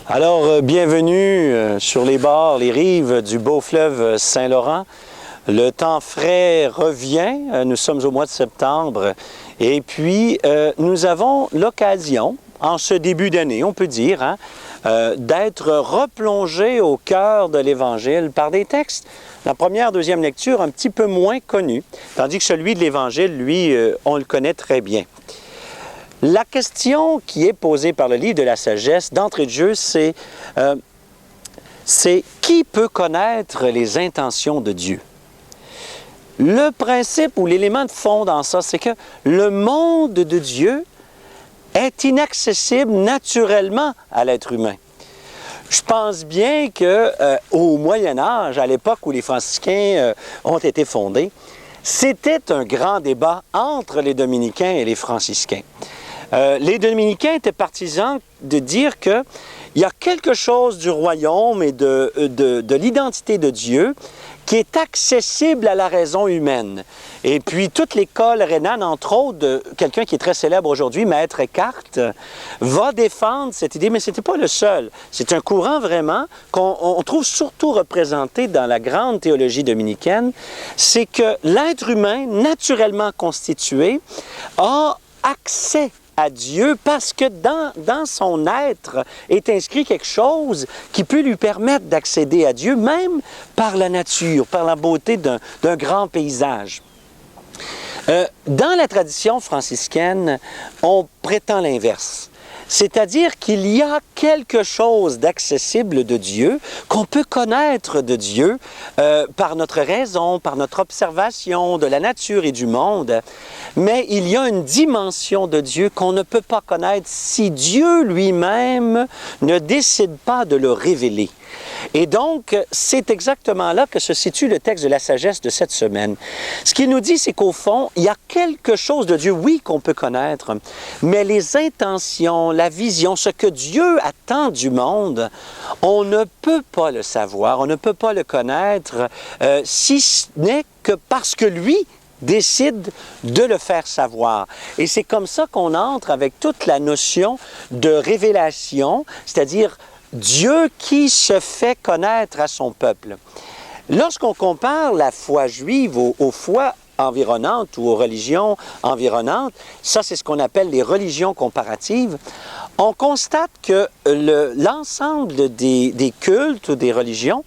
Bienvenue sur les bords, les rives du beau fleuve Saint-Laurent. Le temps frais revient, nous sommes au mois de septembre et puis nous avons l'occasion, en ce début d'année, on peut dire, d'être replongés au cœur de l'Évangile par des textes, la première, deuxième lecture, un petit peu moins connus, tandis que celui de l'Évangile, lui, on le connaît très bien. La question qui est posée par le livre de la sagesse, d'entrée de jeu, c'est qui peut connaître les intentions de Dieu? Le principe ou l'élément de fond dans ça, c'est que le monde de Dieu est inaccessible naturellement à l'être humain. Je pense bien qu'au Moyen Âge, à l'époque où les franciscains ont été fondés, c'était un grand débat entre les dominicains et les franciscains. Les dominicains étaient partisans de dire qu'il y a quelque chose du royaume et de l'identité de Dieu qui est accessible à la raison humaine. Et puis toute l'école rhénane, entre autres, de quelqu'un qui est très célèbre aujourd'hui, Maître Eckhart, va défendre cette idée, mais ce n'était pas le seul. C'est un courant vraiment qu'on trouve surtout représenté dans la grande théologie dominicaine, c'est que l'être humain, naturellement constitué, a accès à Dieu parce que dans son être est inscrit quelque chose qui peut lui permettre d'accéder à Dieu, même par la nature, par la beauté d'un grand paysage. Dans la tradition franciscaine, on prétend l'inverse. C'est-à-dire qu'il y a quelque chose d'accessible de Dieu, qu'on peut connaître de Dieu par notre raison, par notre observation de la nature et du monde, mais il y a une dimension de Dieu qu'on ne peut pas connaître si Dieu lui-même ne décide pas de le révéler. Et donc, c'est exactement là que se situe le texte de la sagesse de cette semaine. Ce qu'il nous dit, c'est qu'au fond, il y a quelque chose de Dieu, oui, qu'on peut connaître, mais les intentions, la vision, ce que Dieu attend du monde, on ne peut pas le savoir, on ne peut pas le connaître, si ce n'est que parce que lui décide de le faire savoir. Et c'est comme ça qu'on entre avec toute la notion de révélation, c'est-à-dire Dieu qui se fait connaître à son peuple. Lorsqu'on compare la foi juive aux foi environnantes ou aux religions environnantes, ça c'est ce qu'on appelle les religions comparatives, on constate que l'ensemble des cultes ou des religions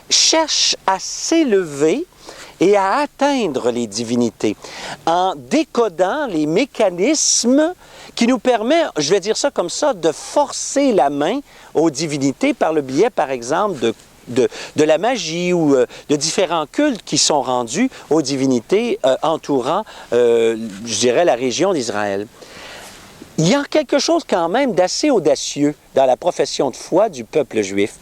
cherchent à s'élever et à atteindre les divinités en décodant les mécanismes qui nous permettent, je vais dire ça comme ça, de forcer la main aux divinités par le biais, par exemple, de la magie ou de différents cultes qui sont rendus aux divinités entourant, je dirais, la région d'Israël. Il y a quelque chose quand même d'assez audacieux dans la profession de foi du peuple juif.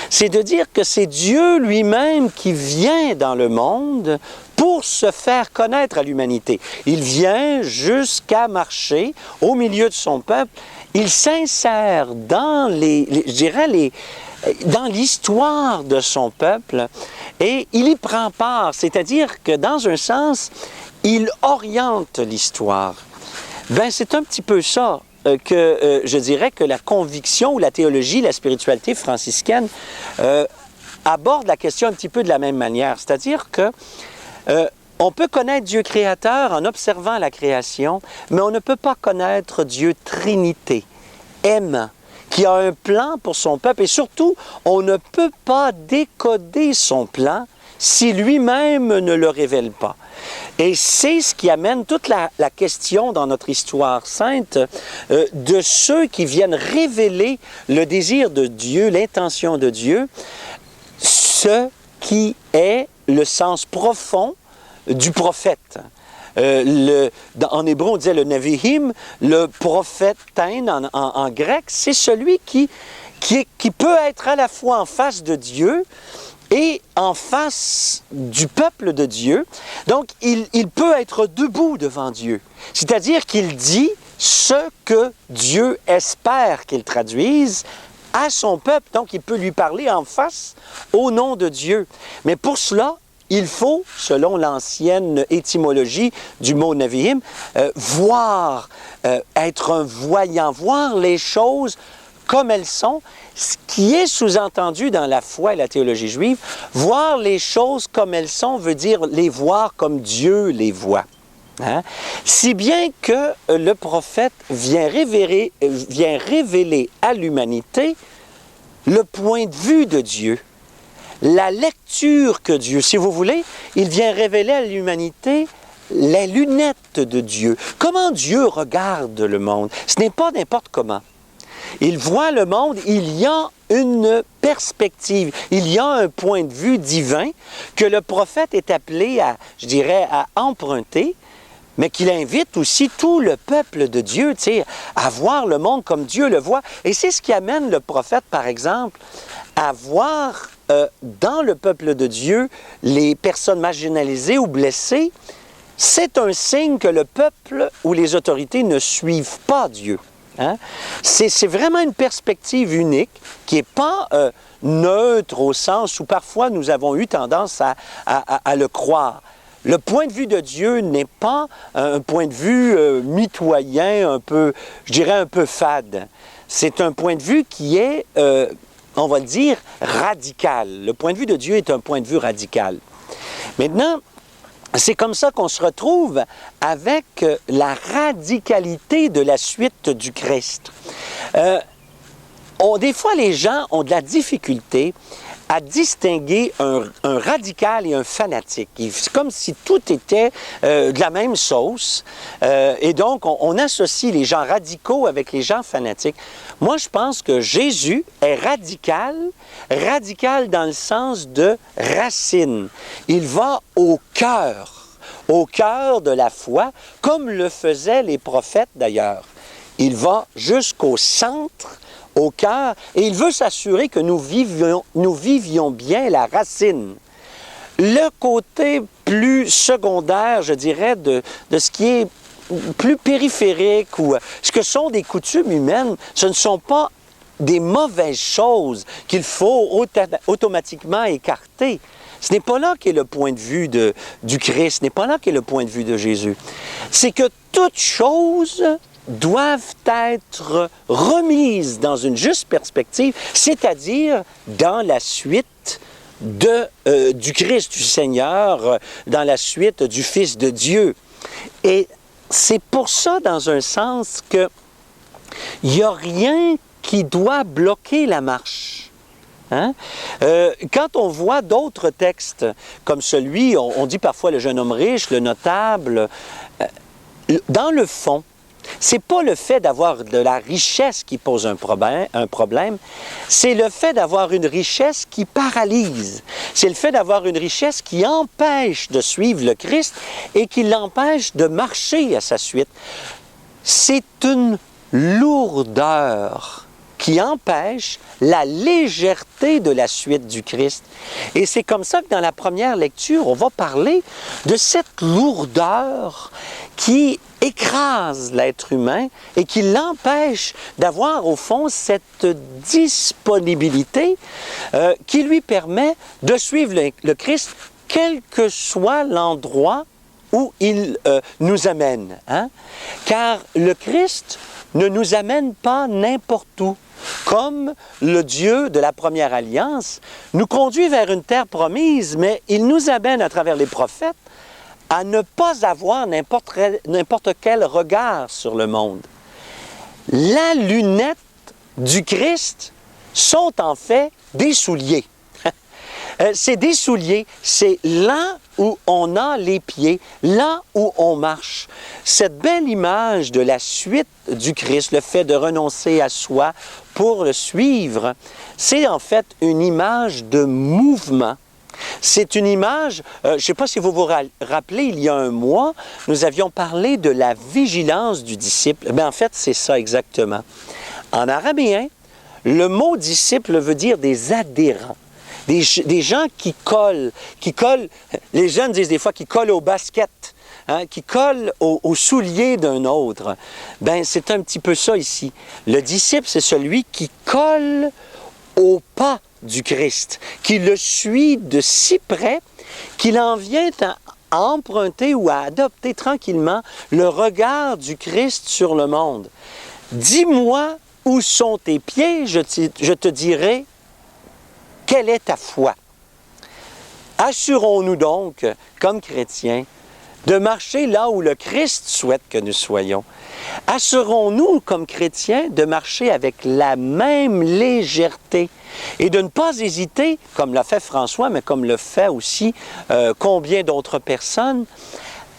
C'est de dire que c'est Dieu lui-même qui vient dans le monde pour se faire connaître à l'humanité. Il vient jusqu'à marcher au milieu de son peuple. Il s'insère dans dans l'histoire de son peuple et il y prend part. C'est-à-dire que dans un sens, il oriente l'histoire. Ben, c'est un petit peu ça que je dirais que la conviction ou la théologie, la spiritualité franciscaine aborde la question un petit peu de la même manière. C'est-à-dire que on peut connaître Dieu créateur en observant la création, mais on ne peut pas connaître Dieu Trinité, aimant, qui a un plan pour son peuple. Et surtout, on ne peut pas décoder son plan si lui-même ne le révèle pas. Et c'est ce qui amène toute la question dans notre histoire sainte de ceux qui viennent révéler le désir de Dieu, l'intention de Dieu, ce qui est le sens profond du prophète. En hébreu, on disait le Nevi'im, le prophète en grec, c'est celui qui peut être à la fois en face de Dieu et en face du peuple de Dieu. Donc, il peut être debout devant Dieu. C'est-à-dire qu'il dit ce que Dieu espère qu'il traduise à son peuple. Donc, il peut lui parler en face au nom de Dieu. Mais pour cela, il faut, selon l'ancienne étymologie du mot Nevi'im, voir, être un voyant, voir les choses comme elles sont, ce qui est sous-entendu dans la foi et la théologie juive. Voir les choses comme elles sont veut dire les voir comme Dieu les voit. Hein? Si bien que le prophète vient révéler à l'humanité le point de vue de Dieu, la lecture que Dieu, si vous voulez, il vient révéler à l'humanité les lunettes de Dieu. Comment Dieu regarde le monde? Ce n'est pas n'importe comment. Il voit le monde, il y a une perspective, il y a un point de vue divin que le prophète est appelé à, je dirais, à emprunter, mais qu'il invite aussi tout le peuple de Dieu, tu sais, à voir le monde comme Dieu le voit. Et c'est ce qui amène le prophète, par exemple, à voir dans le peuple de Dieu les personnes marginalisées ou blessées. C'est un signe que le peuple ou les autorités ne suivent pas Dieu. Hein? C'est vraiment une perspective unique qui n'est pas neutre au sens où parfois nous avons eu tendance à le croire. Le point de vue de Dieu n'est pas un point de vue mitoyen, un peu, je dirais un peu fade. C'est un point de vue qui est, on va le dire, radical. Le point de vue de Dieu est un point de vue radical. Maintenant, c'est comme ça qu'on se retrouve avec la radicalité de la suite du Christ. Des fois, les gens ont de la difficulté à distinguer un radical et un fanatique. C'est comme si tout était de la même sauce. Et donc, on associe les gens radicaux avec les gens fanatiques. Moi, je pense que Jésus est radical dans le sens de racine. Il va au cœur de la foi, comme le faisaient les prophètes d'ailleurs. Il va jusqu'au centre, au cœur, et il veut s'assurer que nous vivions bien la racine. Le côté plus secondaire, je dirais, de ce qui est plus périphérique ou ce que sont des coutumes humaines, ce ne sont pas des mauvaises choses qu'il faut automatiquement écarter. Ce n'est pas là qu'est le point de vue du Christ, ce n'est pas là qu'est le point de vue de Jésus. C'est que toutes choses doivent être remises dans une juste perspective, c'est-à-dire dans la suite du Christ, du Seigneur, dans la suite du Fils de Dieu. Et c'est pour ça, dans un sens, qu'il n'y a rien qui doit bloquer la marche. Hein? Quand on voit d'autres textes, comme celui, on dit parfois le jeune homme riche, le notable, dans le fond, c'est pas le fait d'avoir de la richesse qui pose un problème, c'est le fait d'avoir une richesse qui paralyse. C'est le fait d'avoir une richesse qui empêche de suivre le Christ et qui l'empêche de marcher à sa suite. C'est une lourdeur qui empêche la légèreté de la suite du Christ. Et c'est comme ça que dans la première lecture, on va parler de cette lourdeur qui écrase l'être humain et qui l'empêche d'avoir, au fond, cette disponibilité qui lui permet de suivre le Christ, quel que soit l'endroit où il nous amène. Hein? Car le Christ ne nous amène pas n'importe où. Comme le Dieu de la première alliance nous conduit vers une terre promise, mais il nous amène à travers les prophètes à ne pas avoir n'importe quel regard sur le monde. La lunette du Christ sont en fait des souliers. C'est des souliers, c'est là où on a les pieds, là où on marche. Cette belle image de la suite du Christ, le fait de renoncer à soi pour le suivre, c'est en fait une image de mouvement. C'est une image, je ne sais pas si vous vous rappelez, il y a un mois, nous avions parlé de la vigilance du disciple. Bien, en fait, c'est ça exactement. En araméen, le mot disciple veut dire des adhérents. Des gens qui collent, les jeunes disent des fois qu'ils collent au basket, hein, qui collent aux souliers d'un autre. Bien, c'est un petit peu ça ici. Le disciple, c'est celui qui colle au pas du Christ, qui le suit de si près qu'il en vient à emprunter ou à adopter tranquillement le regard du Christ sur le monde. Dis-moi où sont tes pieds, je te dirai, quelle est ta foi? Assurons-nous donc, comme chrétiens, de marcher là où le Christ souhaite que nous soyons. Assurons-nous, comme chrétiens, de marcher avec la même légèreté et de ne pas hésiter, comme l'a fait François, mais comme le fait aussi combien d'autres personnes,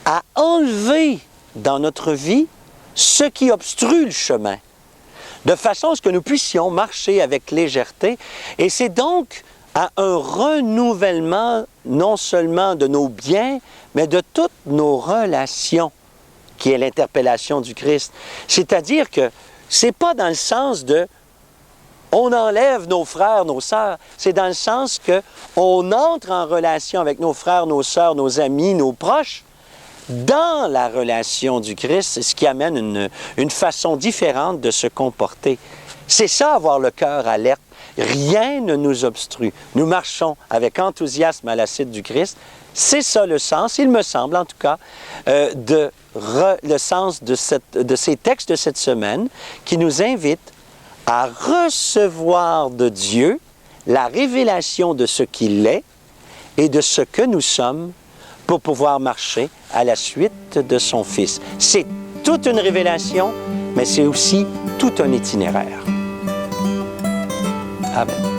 à enlever dans notre vie ce qui obstrue le chemin, de façon à ce que nous puissions marcher avec légèreté. Et c'est donc à un renouvellement non seulement de nos biens, mais de toutes nos relations, qui est l'interpellation du Christ. C'est-à-dire que c'est pas dans le sens de on enlève nos frères, nos sœurs, c'est dans le sens que on entre en relation avec nos frères, nos sœurs, nos amis, nos proches, dans la relation du Christ, c'est ce qui amène une façon différente de se comporter. C'est ça, avoir le cœur alerte. Rien ne nous obstrue. Nous marchons avec enthousiasme à la suite du Christ. C'est ça le sens, il me semble en tout cas, le sens de ces textes de cette semaine qui nous invitent à recevoir de Dieu la révélation de ce qu'il est et de ce que nous sommes pour pouvoir marcher à la suite de son Fils. C'est toute une révélation, mais c'est aussi tout un itinéraire. Amen.